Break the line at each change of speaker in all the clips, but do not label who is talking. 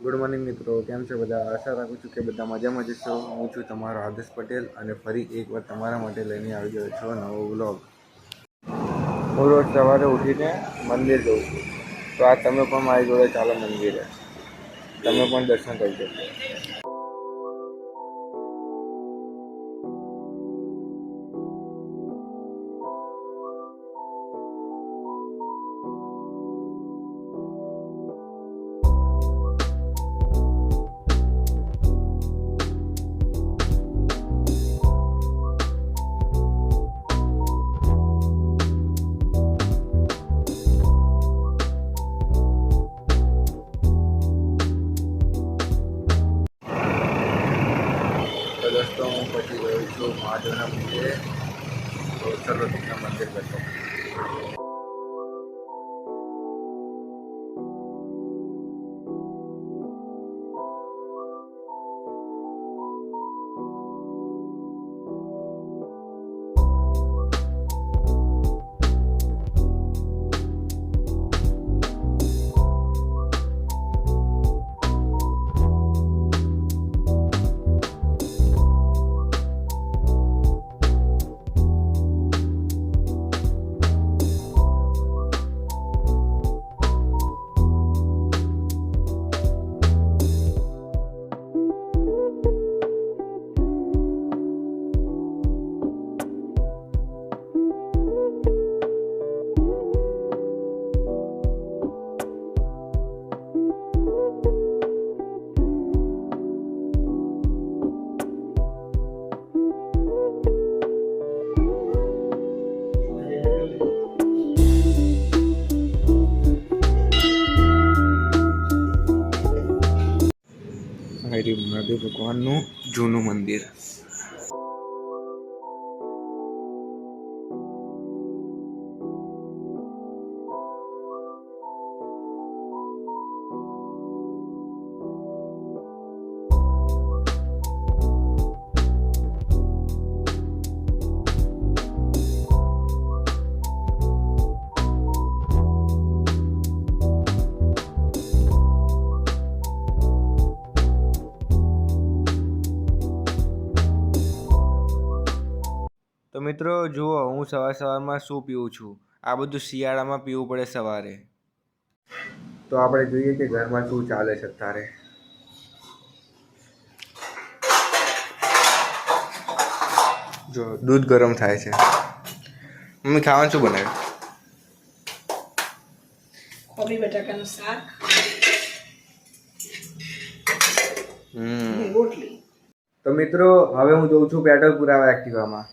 Good morning મિત્રો, કેમ છો બધા? આશા રાખું છું કે બધા મજામાં જશો। હું છું તમારો આદેશ પટેલ અને ફરી એકવાર તમારા માટે લઈને આવી ગયો છો નવો વ્લોગ। હું રોજ સવારે ઉઠીને મંદિર જઉં છું, તો આ તમે પણ મારી જોડે ચાલો મંદિરે, તમે પણ દર્શન કરી જશો। तो दोस्तों હું પછી ગયો છું મહાદેવના મંદિરે, તો ચલો તમને મંદિર બતાવું। મહાદેવ ભગવાનનું જૂનું મંદિર। તો મિત્રો જુઓ, હું સવારમાં શું પીવું છું। આ બધું શિયાળામાં પીવું પડે સવારે। તો આપણે જોઈએ કે ઘરમાં શું ચાલે છે અત્યારે। જો દૂધ ગરમ થાય છે। મમ્મી ખાવાનું શું બનાવ્યું?
કોબી બટાકાનું શાક, રોટલી।
તો મિત્રો હવે હું જઉં છું પેટ્રોલ પુરાવા એક્ટિવામાં।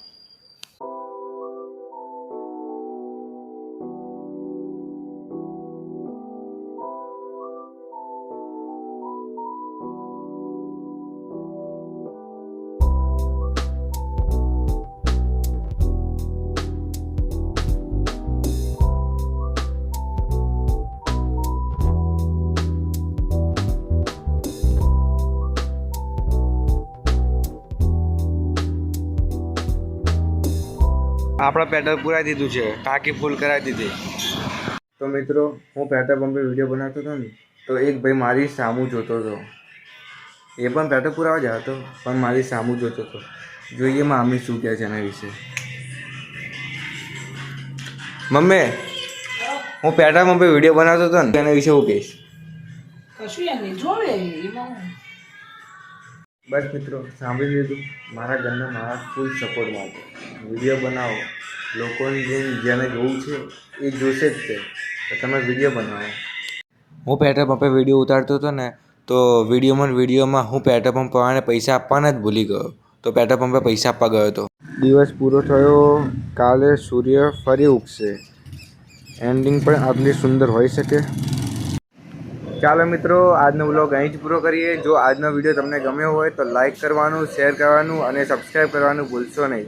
આપણા પેટ્રોલ પુરાઈ દીધું છે, ટાંકી ફૂલ કરાવી દીધી। તો મિત્રો હું પેટ્રોલ પંપે વિડીયો બનાવતો હતો ને, તો એક ભાઈ મારી સામું જોતો હતો। એ પણ પેટ્રોલ પુરાવા જ હતો, પણ મારી સામું જોતો હતો। જોઈએ મામી શું કહે છે એના વિશે। મમ્મી, હું પેટ્રોલ પંપે વિડીયો બનાવતો હતો ને, એના વિશે હું કહીશ?
કશું યાર નહીં જોવે એમાં।
બસ મિત્રો સાંભળી લીધું, મારા ઘરના મારા ફૂલ સપોર્ટ માટે વિડીયો બનાવો। લોકોને જેને જોવું છે એ જોશે જ તે, તો તમે વિડીયો બનાવો। હું પેટ્રોલ પંપે વિડીયો ઉતારતો હતો ને, તો વિડીયોમાં હું પેટ્રોલ પંપ વાળાને પૈસા આપવાના જ ભૂલી ગયો। તો પેટ્રોલ પંપે પૈસા આપવા ગયો હતો। દિવસ પૂરો થયો, કાલે સૂર્ય ફરી ઉગશે। એન્ડિંગ પણ આટલી સુંદર હોઈ શકે। ચાલો મિત્રો, આજનો વ્લોગ અહીં જ પૂરો કરીએ। જો આજનો વિડીયો તમને ગમ્યો હોય તો લાઈક કરવાનું, શેર કરવાનું અને સબસ્ક્રાઈબ કરવાનું ભૂલશો નહીં।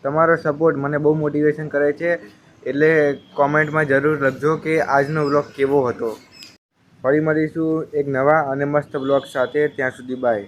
તમારો સપોર્ટ મને બહુ મોટિવેશન કરે છે, એટલે કોમેન્ટમાં જરૂર લખજો કે આજનો વ્લોગ કેવો હતો। ફરી મળીશું એક નવા અને મસ્ત વ્લોગ સાથે। ત્યાં સુધી બાય।